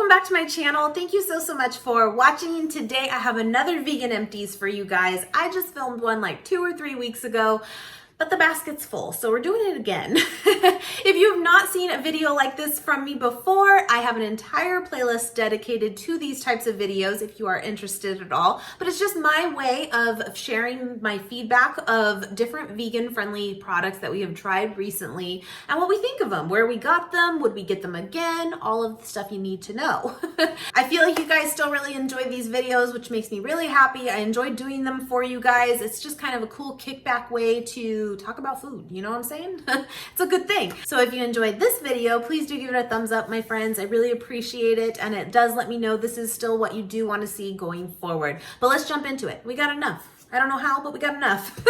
welcome back to my channel. Thank you so much for watching. Today I have another vegan empties for you guys. I just filmed one like 2 or 3 weeks ago, but the basket's full, so we're doing it again. If you have not seen a video like this from me before, I have an entire playlist dedicated to these types of videos if you are interested at all. But it's just my way of sharing my feedback of different vegan-friendly products that we have tried recently and what we think of them, where we got them, would we get them again, all of the stuff you need to know. I feel like you guys still really enjoy these videos, which makes me really happy. I enjoy doing them for you guys. It's just kind of a cool kickback way to talk about food, you know what I'm saying? It's a good thing. So if you enjoyed this video, please do give it a thumbs up, my friends. I really appreciate it, and it does let me know this is still what you do want to see going forward. But let's jump into it. We got enough. I don't know how, but we got enough.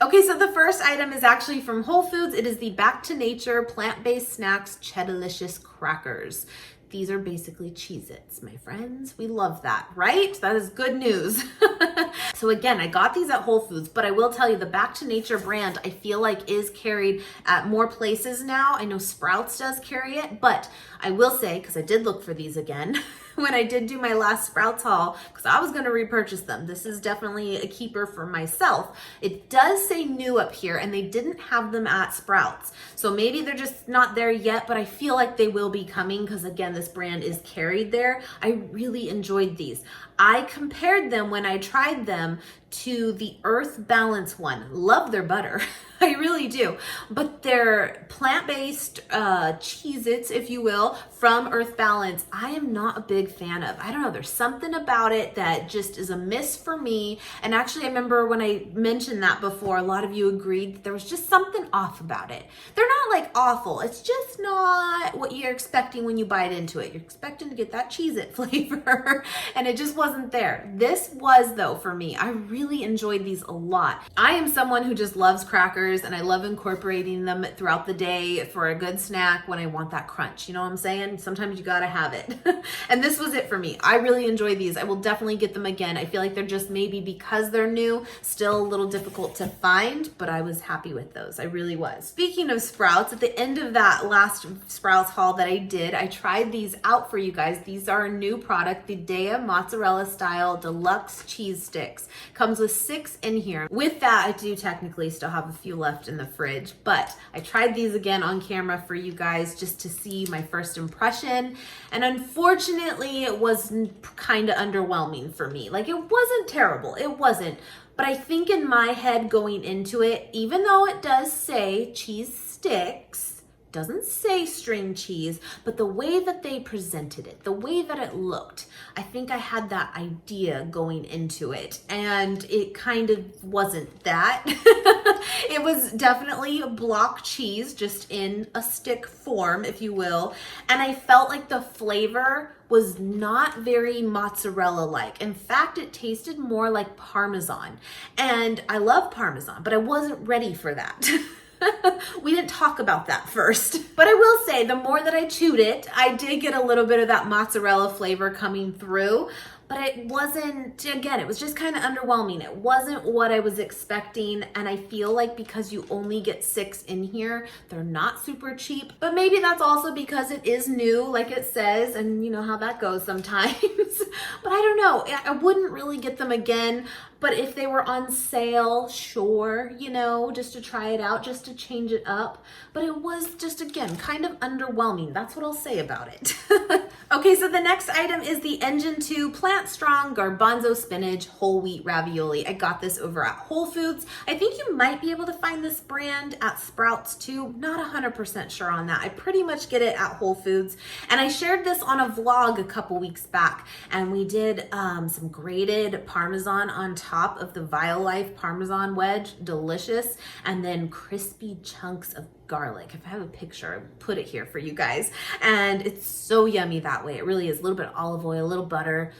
Okay, so the first item is actually from Whole Foods. It is the Back to Nature Plant-Based Snacks Cheddalicious Crackers. These are basically Cheez-Its, my friends. We love that, right? That is good news. So again, I got these at Whole Foods, but I will tell you the Back to Nature brand, I feel like is carried at more places now. I know Sprouts does carry it, but I will say, because I did look for these again, when I did do my last Sprouts haul, because I was going to repurchase them. This is definitely a keeper for myself. It does say new up here, and they didn't have them at Sprouts. So maybe they're just not there yet, but I feel like they will be coming because, again, this brand is carried there. I really enjoyed these. I compared them when I tried them to the Earth Balance one. Love their butter. I really do. But their plant-based Cheez-Its, if you will, from Earth Balance, I am not a big fan of. I don't know, there's something about it that just is a miss for me. And actually, I remember when I mentioned that before, a lot of you agreed that there was just something off about it. They're not like awful. It's just not what you're expecting when you bite into it. You're expecting to get that Cheez-It flavor, and it just wasn't there. This was, though, for me. I really enjoyed these a lot. I am someone who just loves crackers, and I love incorporating them throughout the day for a good snack when I want that crunch. You know what I'm saying? Sometimes you gotta have it. And this was it for me. I really enjoy these. I will definitely get them again. I feel like they're just, maybe because they're new, still a little difficult to find, but I was happy with those. I really was. Speaking of Sprouts, at the end of that last Sprouts haul that I did, I tried these out for you guys. These are a new product, the Dea Mozzarella Style Deluxe Cheese Sticks. Comes with 6 in here. With that, I do technically still have a few left in the fridge, but I tried these again on camera for you guys just to see my first impression, and unfortunately it was kind of underwhelming for me. Like, it wasn't terrible, it wasn't, but I think in my head going into it, even though it does say cheese sticks, doesn't say string cheese, but the way that they presented it, the way that it looked, I think I had that idea going into it, and it kind of wasn't that. It was definitely block cheese, just in a stick form, if you will, and I felt like the flavor was not very mozzarella-like. In fact, it tasted more like Parmesan, and I love Parmesan, but I wasn't ready for that. We didn't talk about that first. But I will say, the more that I chewed it, I did get a little bit of that mozzarella flavor coming through, but it wasn't, again, it was just kind of underwhelming. It wasn't what I was expecting, and I feel like because you only get 6 in here, they're not super cheap, but maybe that's also because it is new, like it says, and you know how that goes sometimes. But I don't know, I wouldn't really get them again. But if they were on sale, sure, you know, just to try it out, just to change it up. But it was just, again, kind of underwhelming. That's what I'll say about it. Okay, so the next item is the Engine 2 Plant Strong Garbanzo Spinach Whole Wheat Ravioli. I got this over at Whole Foods. I think you might be able to find this brand at Sprouts too. Not 100% sure on that. I pretty much get it at Whole Foods. And I shared this on a vlog a couple weeks back, and we did some grated Parmesan on top of the Violife Parmesan wedge, delicious, and then crispy chunks of garlic. If I have a picture, I'll put it here for you guys. And it's so yummy that way. It really is. A little bit of olive oil, a little butter.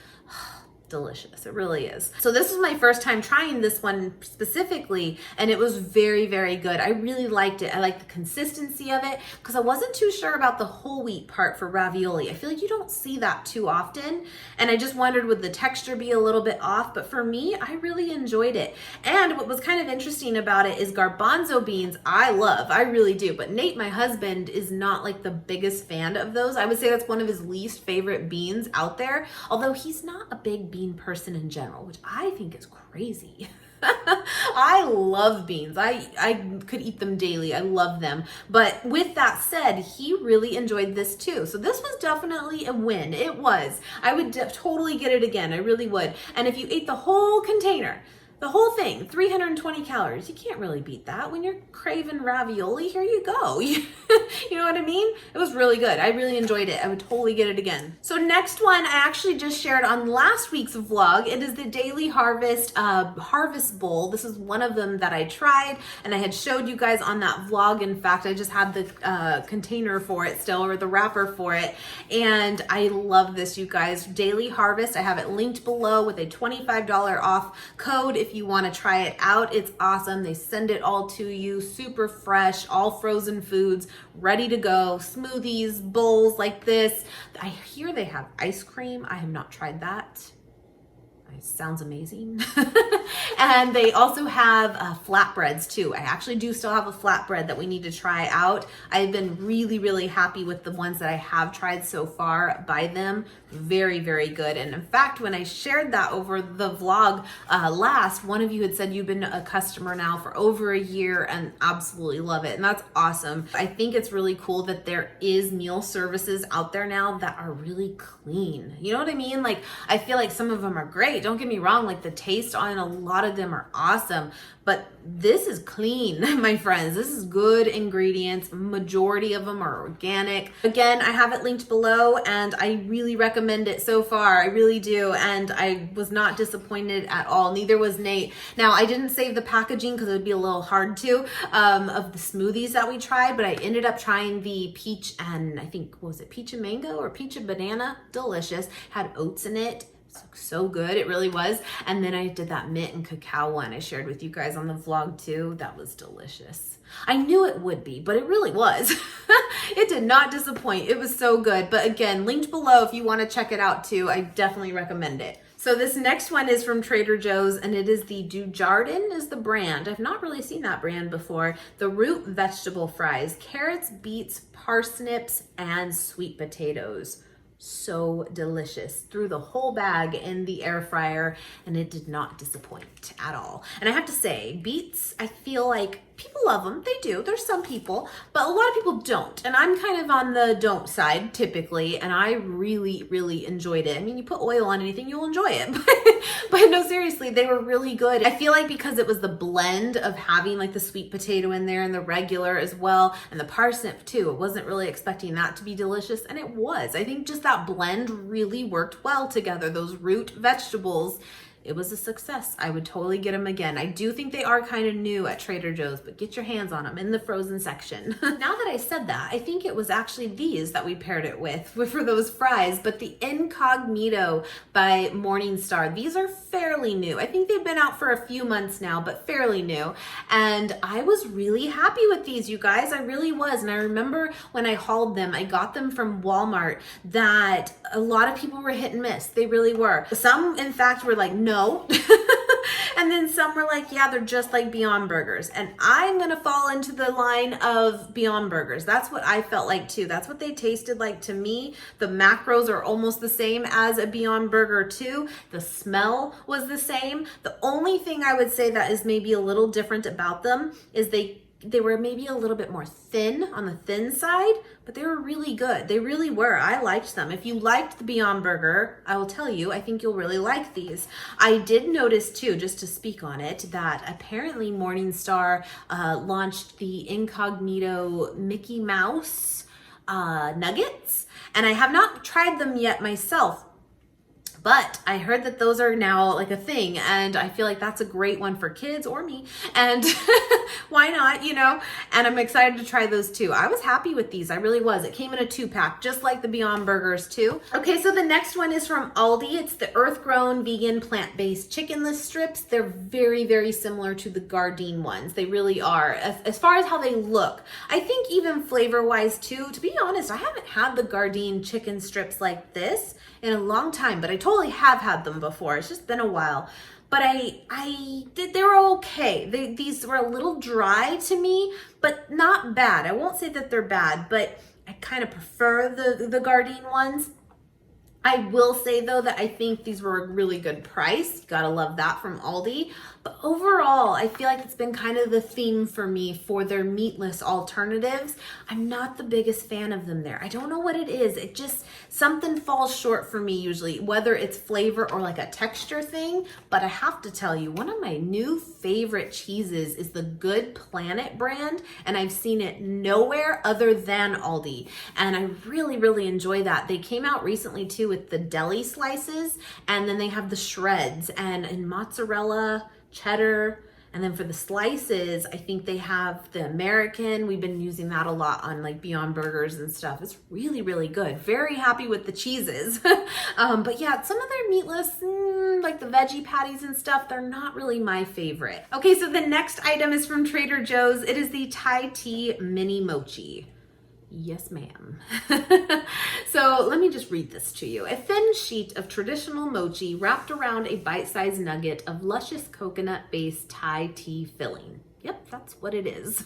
delicious. It really is. So this was my first time trying this one specifically, and it was very, very good. I really liked it. I liked the consistency of it because I wasn't too sure about the whole wheat part for ravioli. I feel like you don't see that too often, and I just wondered, would the texture be a little bit off? But for me, I really enjoyed it. And what was kind of interesting about it is garbanzo beans I love. I really do. But Nate, my husband, is not like the biggest fan of those. I would say that's one of his least favorite beans out there, although he's not a big bean person in general, which I think is crazy. I love beans. I could eat them daily. I love them. But with that said, he really enjoyed this too. So this was definitely a win. It was. I would totally get it again. I really would. And if you ate the whole container, the whole thing, 320 calories. You can't really beat that. When you're craving ravioli, here you go. You know what I mean? It was really good. I really enjoyed it. I would totally get it again. So next one, I actually just shared on last week's vlog. It is the Daily Harvest Harvest Bowl. This is one of them that I tried, and I had showed you guys on that vlog. In fact, I just had the container for it still, or the wrapper for it. And I love this, you guys. Daily Harvest. I have it linked below with a $25 off code if you want to try it out. It's awesome. They send it all to you, super fresh, all frozen foods, ready to go, smoothies, bowls like this. I hear they have ice cream. I have not tried that. It sounds amazing. And they also have flatbreads too. I actually do still have a flatbread that we need to try out. I've been really, really happy with the ones that I have tried so far by them. Very, very good. And in fact, when I shared that over the vlog last, one of you had said you've been a customer now for over a year and absolutely love it. And that's awesome. I think it's really cool that there is meal services out there now that are really clean. You know what I mean? Like, I feel like some of them are great. Don't get me wrong, like the taste on a lot of them are awesome, but this is clean, my friends. This is good ingredients. Majority of them are organic. Again, I have it linked below, and I really recommend it so far. I really do, and I was not disappointed at all. Neither was Nate. Now, I didn't save the packaging because it would be a little hard to, of the smoothies that we tried, but I ended up trying the peach and I think, what was it, peach and mango or peach and banana? Delicious. Had oats in it. So good, it really was. And then I did that mint and cacao one I shared with you guys on the vlog too. That was delicious. I knew it would be, but it really was. It did not disappoint. It was so good. But again, linked below if you want to check it out too. I definitely recommend it. So this next one is from Trader Joe's, and it is the Dujardin is the brand. I've not really seen that brand before. The root vegetable fries, carrots, beets, parsnips, and sweet potatoes. So delicious. Threw the whole bag in the air fryer and it did not disappoint at all. And I have to say, beets, I feel like people love them. They do. There's some people, but a lot of people don't. And I'm kind of on the don't side typically, and I really, really enjoyed it. I mean, you put oil on anything, you'll enjoy it. But no, seriously, they were really good. I feel like because it was the blend of having like the sweet potato in there and the regular as well, and the parsnip too. I wasn't really expecting that to be delicious, and it was. I think just that blend really worked well together. Those root vegetables, it was a success. I would totally get them again. I do think they are kind of new at Trader Joe's, but get your hands on them in the frozen section. Now that I said that, I think it was actually these that we paired it with for those fries, but the Incognito by Morningstar. These are fairly new. I think they've been out for a few months now, but fairly new. And I was really happy with these, you guys. I really was. And I remember when I hauled them, I got them from Walmart, that a lot of people were hit and miss. They really were. Some, in fact, were like, no. And then some were like, yeah, they're just like Beyond Burgers. And I'm going to fall into the line of Beyond Burgers. That's what I felt like too. That's what they tasted like to me. The macros are almost the same as a Beyond Burger too. The smell was the same. The only thing I would say that is maybe a little different about them is they were maybe a little bit more thin, on the thin side, but they were really good. They really were. I liked them. If you liked the Beyond Burger, I will tell you, I think you'll really like these. I did notice too, just to speak on it, that apparently Morningstar launched the Incognito Mickey Mouse nuggets, and I have not tried them yet myself. But I heard that those are now like a thing, and I feel like that's a great one for kids or me, and why not, you know? And I'm excited to try those too. I was happy with these, I really was. It came in a 2-pack, just like the Beyond Burgers too. Okay, so the next one is from Aldi. It's the Earth-Grown Vegan Plant-Based Chickenless Strips. They're very, very similar to the Gardein ones. They really are, as far as how they look. I think even flavor-wise too, to be honest, I haven't had the Gardein chicken strips like this in a long time, but I totally have had them before. It's just been a while. But they were okay. These were a little dry to me, but not bad. I won't say that they're bad, but I kind of prefer the Gardein ones. I will say though that I think these were a really good price. Gotta love that from Aldi. But overall, I feel like it's been kind of the theme for me for their meatless alternatives. I'm not the biggest fan of them there. I don't know what it is. It just, something falls short for me usually, whether it's flavor or like a texture thing. But I have to tell you, one of my new favorite cheeses is the Good Planet brand, and I've seen it nowhere other than Aldi. And I really, really enjoy that. They came out recently too with the deli slices, and then they have the shreds and mozzarella, cheddar, and then for the slices, I think they have the American. We've been using that a lot on like Beyond Burgers and stuff. It's really, really good. Very happy with the cheeses. But yeah, some of their meatless, like the veggie patties and stuff, they're not really my favorite. Okay, so the next item is from Trader Joe's. It is the Thai Tea Mini Mochi. Yes, ma'am. So let me just read this to you. A thin sheet of traditional mochi wrapped around a bite-sized nugget of luscious coconut-based Thai tea filling. Yep, that's what it is.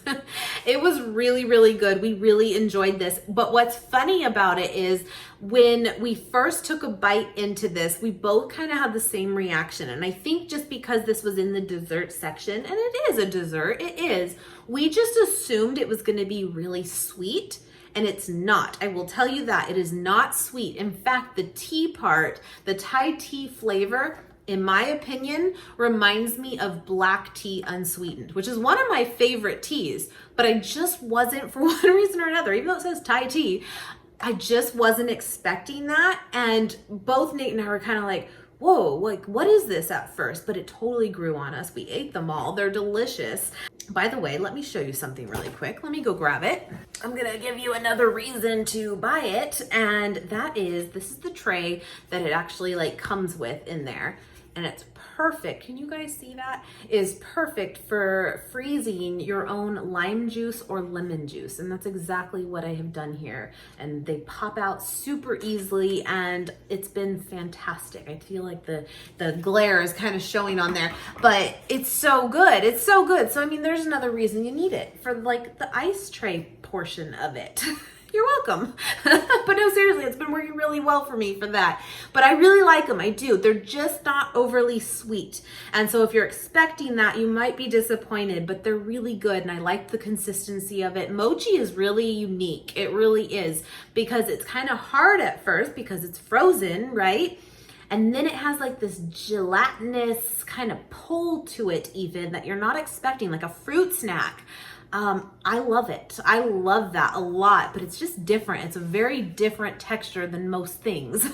It was really, really good. We really enjoyed this. But what's funny about it is when we first took a bite into this, we both kind of had the same reaction. And I think just because this was in the dessert section, and it is a dessert, it is, we just assumed it was going to be really sweet. And it's not. I will tell you that. It is not sweet. In fact, the tea part, the Thai tea flavor, in my opinion, reminds me of black tea unsweetened, which is one of my favorite teas, but I just wasn't, for one reason or another, even though it says Thai tea, I just wasn't expecting that. And both Nate and I were kind of like, whoa, like what is this at first? But it totally grew on us. We ate them all. They're delicious. By the way, let me show you something really quick. Let me go grab it. I'm gonna give you another reason to buy it, and that is, this is the tray that it actually like comes with in there, and it's perfect. Can you guys see that? It is perfect for freezing your own lime juice or lemon juice, and that's exactly what I have done here. And they pop out super easily, and it's been fantastic. I feel like the glare is kind of showing on there, but it's so good. It's so good. So I mean, there's another reason you need it for like the ice tray portion of it. You're welcome. But no, seriously, it's been working really well for me for that. But I really like them. I do. They're just not overly sweet. And so if you're expecting that, you might be disappointed, but they're really good. And I like the consistency of it. Mochi is really unique. It really is, because it's kind of hard at first because it's frozen, right? And then it has like this gelatinous kind of pull to it even that you're not expecting, like a fruit snack. I love it. I love that a lot, but it's just different. It's a very different texture than most things.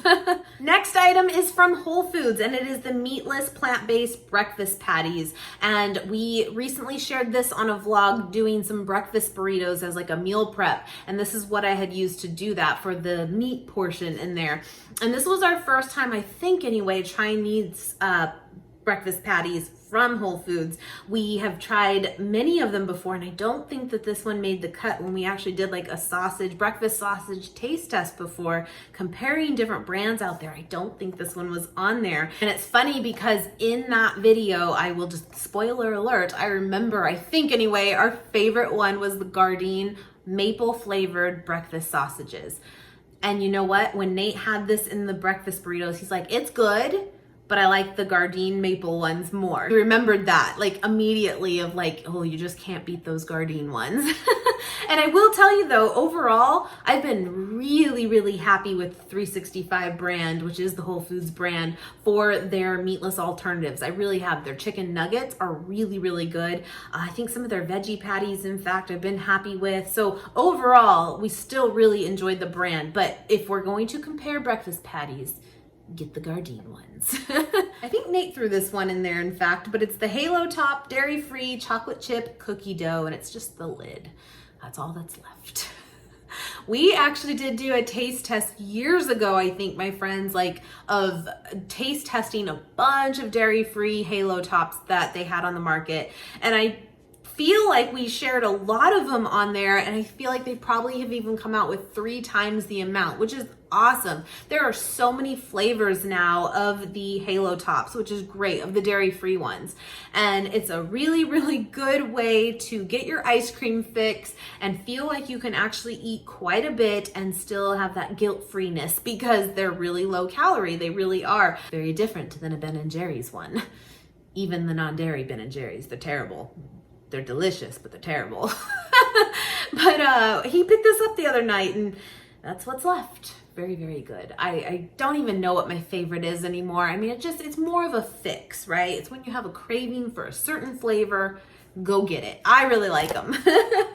Next item is from Whole Foods, and it is the meatless plant-based breakfast patties. And we recently shared this on a vlog doing some breakfast burritos as like a meal prep. And this is what I had used to do that for the meat portion in there. And this was our first time, I think anyway, trying these breakfast patties from Whole Foods. We have tried many of them before, and I don't think that this one made the cut when we actually did like a breakfast sausage taste test before, comparing different brands out there. I don't think this one was on there. And it's funny because in that video, I will just, spoiler alert, I remember, I think anyway, our favorite one was the Gardein maple flavored breakfast sausages. And you know what? When Nate had this in the breakfast burritos, he's like, it's good, but I like the Gardein maple ones more. I remembered that like immediately of like, oh, you just can't beat those Gardein ones. And I will tell you though, overall, I've been really, really happy with 365 brand, which is the Whole Foods brand, for their meatless alternatives. I really have. Their chicken nuggets are really, really good. I think some of their veggie patties, in fact, I've been happy with. So overall, we still really enjoyed the brand. But if we're going to compare breakfast patties, get the Gardein ones. I think Nate threw this one in there, in fact, but it's the Halo Top dairy-free chocolate chip cookie dough, and it's just the lid. That's all that's left. We actually did do a taste test years ago, I think, my friends, like of taste testing a bunch of dairy-free Halo Tops that they had on the market. And I feel like we shared a lot of them on there, and I feel like they probably have even come out with 3 times the amount, which is awesome. There are so many flavors now of the Halo Tops, which is great, of the dairy-free ones. And it's a really, really good way to get your ice cream fix and feel like you can actually eat quite a bit and still have that guilt-freeness, because they're really low calorie. They really are. Very different than a Ben & Jerry's one. Even the non-dairy Ben & Jerry's, they're terrible. They're delicious, but they're terrible. But he picked this up the other night, and that's what's left. Very, very good. I don't even know what my favorite is anymore. I mean, it's more of a fix, right? It's when you have a craving for a certain flavor, go get it. I really like them.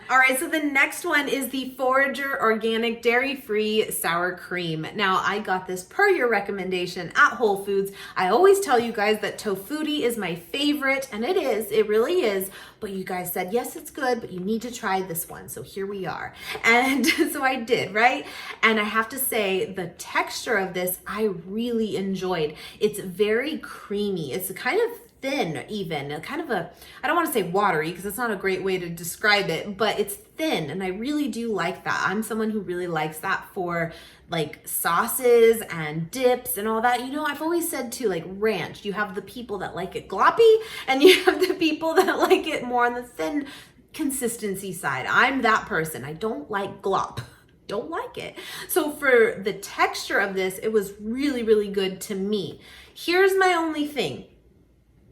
All right, so the next one is the Forager Organic Dairy-Free Sour Cream. Now, I got this per your recommendation at Whole Foods. I always tell you guys that Tofutti is my favorite, and it is. It really is. But you guys said, yes, it's good, but you need to try this one. So here we are. And so I did, right? And I have to say, the texture of this, I really enjoyed. It's very creamy. It's kind of thin even, kind of a, I don't want to say watery because it's not a great way to describe it, but it's thin, and I really do like that. I'm someone who really likes that for like sauces and dips and all that. You know, I've always said too, like ranch, you have the people that like it gloppy and you have the people that like it more on the thin consistency side. I'm that person. I don't like glop. Don't like it. So for the texture of this, it was really, really good to me. Here's my only thing.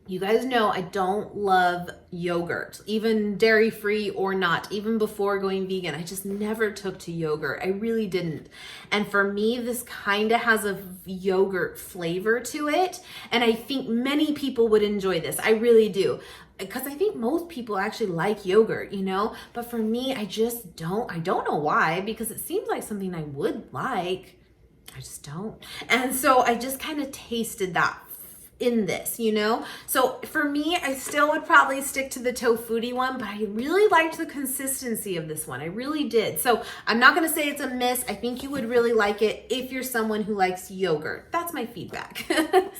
You guys know I don't love yogurt, even dairy-free or not. Even before going vegan, I just never took to yogurt. I really didn't. And for me, this kind of has a yogurt flavor to it. And I think many people would enjoy this. I really do. Because I think most people actually like yogurt, you know? But for me, I just don't. I don't know why, because it seems like something I would like. I just don't. And so I just kind of tasted that in this, you know? So for me, I still would probably stick to the Tofutti one, but I really liked the consistency of this one. I really did. So I'm not gonna say it's a miss. I think you would really like it if you're someone who likes yogurt. That's my feedback.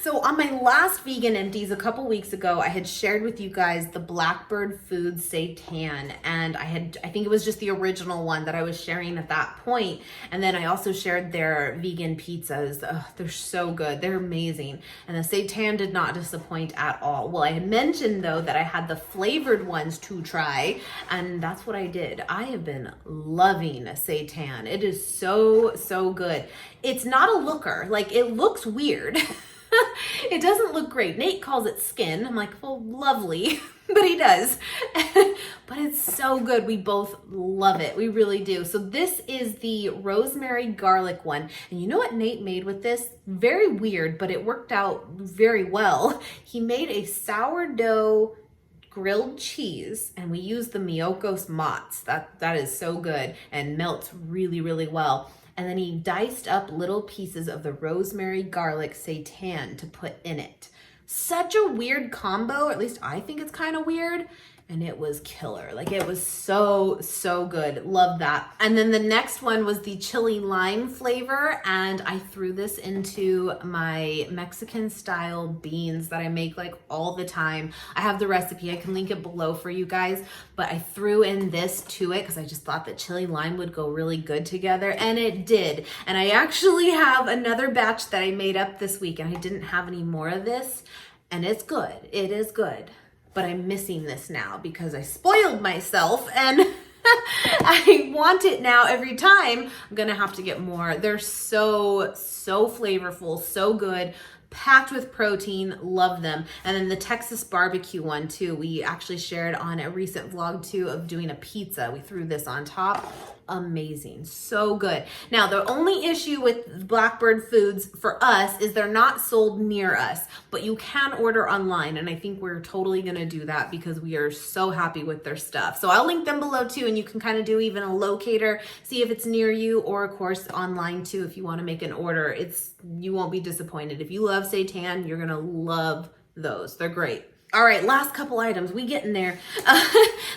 So on my last vegan empties a couple weeks ago, I had shared with you guys the Blackbird Foods Seitan, and I think it was just the original one that I was sharing at that point. And then I also shared their vegan pizzas. Ugh, they're so good. They're amazing. And the Seitan did not disappoint at all. Well, I had mentioned though that I had the flavored ones to try, and that's what I did. I have been loving Seitan. It is so, so good. It's not a looker. Like, it looks weird. It doesn't look great. Nate calls it skin. I'm like, well, lovely. But he does. But it's so good. We both love it. We really do. So this is the rosemary garlic one. And you know what Nate made with this? Very weird, but it worked out very well. He made a sourdough grilled cheese, and we used the Miyoko's Mozz. That is so good and melts really, really well. And then he diced up little pieces of the rosemary garlic seitan to put in it. Such a weird combo, or at least I think it's kind of weird, and it was killer. Like, it was so, so good. Love that. And then the next one was the chili lime flavor, and I threw this into my Mexican style beans that I make like all the time. I have the recipe. I can link it below for you guys, but I threw in this to it because I just thought that chili lime would go really good together, and it did. And I actually have another batch that I made up this week, and I didn't have any more of this, and it's good. It is good. But I'm missing this now because I spoiled myself, and I want it now every time. I'm gonna have to get more. They're so, so flavorful, so good. packed with protein, love them. And then the Texas barbecue one too, we actually shared on a recent vlog too of doing a pizza. We threw this on top. Amazing, so good. Now the only issue with Blackbird foods for us is they're not sold near us, but you can order online, and I think we're totally gonna do that because we are so happy with their stuff. So I'll link them below too, and you can kind of do even a locator, see if it's near you, or of course online too if you want to make an order. You won't be disappointed. If you love Seitan, you're gonna love those. They're great. All right, last couple items. We getting there.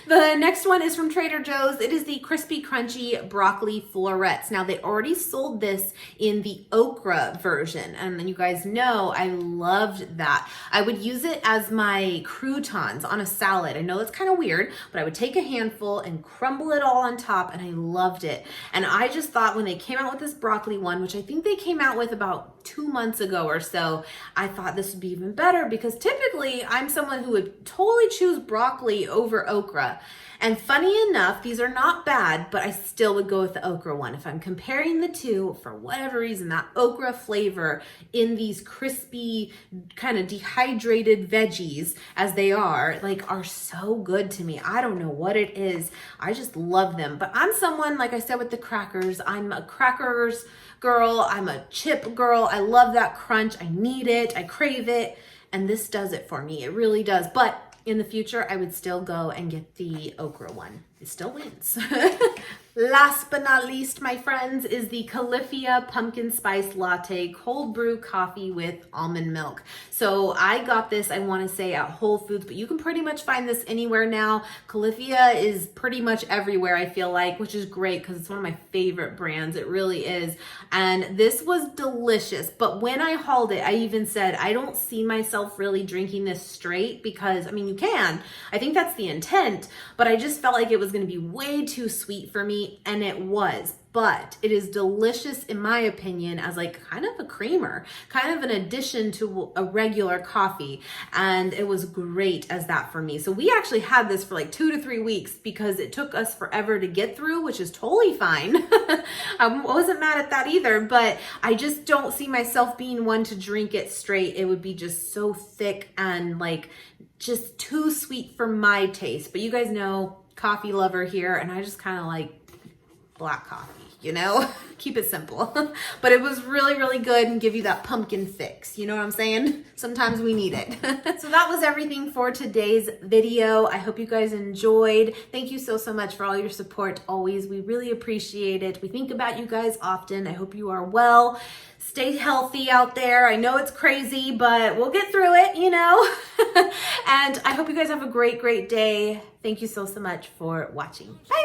The next one is from Trader Joe's. It is the crispy crunchy broccoli florets. Now they already sold this in the okra version, and then you guys know I loved that. I would use it as my croutons on a salad. I know that's kind of weird, but I would take a handful and crumble it all on top, and I loved it. And I just thought when they came out with this broccoli one, which I think they came out with about 2 months ago or so, I thought this would be even better because typically I'm someone who would totally choose broccoli over okra. And funny enough, these are not bad, but I still would go with the okra one. If I'm comparing the two, for whatever reason, that okra flavor in these crispy, kind of dehydrated veggies, as they are, like, are so good to me. I don't know what it is. I just love them. But I'm someone, like I said with the crackers, I'm a crackers girl. I'm a chip girl. I love that crunch. I need it. I crave it. And this does it for me. It really does. But in the future, I would still go and get the okra one. It still wins. Last but not least, my friends, is the Califia Pumpkin Spice Latte Cold Brew Coffee with Almond Milk. So I got this, I want to say, at Whole Foods, but you can pretty much find this anywhere now. Califia is pretty much everywhere, I feel like, which is great because it's one of my favorite brands. It really is. And this was delicious. But when I hauled it, I even said, I don't see myself really drinking this straight because, I mean, you can. I think that's the intent, but I just felt like it was going to be way too sweet for me. And it was, but it is delicious in my opinion as like kind of a creamer, kind of an addition to a regular coffee. And it was great as that for me. So we actually had this for like 2 to 3 weeks because it took us forever to get through, which is totally fine. I wasn't mad at that either, but I just don't see myself being one to drink it straight. It would be just so thick and like just too sweet for my taste. But you guys know, coffee lover here, and I just kind of like black coffee, you know, keep it simple. But it was really, really good and give you that pumpkin fix. You know what I'm saying? Sometimes we need it. So that was everything for today's video. I hope you guys enjoyed. Thank you so, so much for all your support always. We really appreciate it. We think about you guys often. I hope you are well. Stay healthy out there. I know it's crazy, but we'll get through it, you know. And I hope you guys have a great, great day. Thank you so, so much for watching. Bye.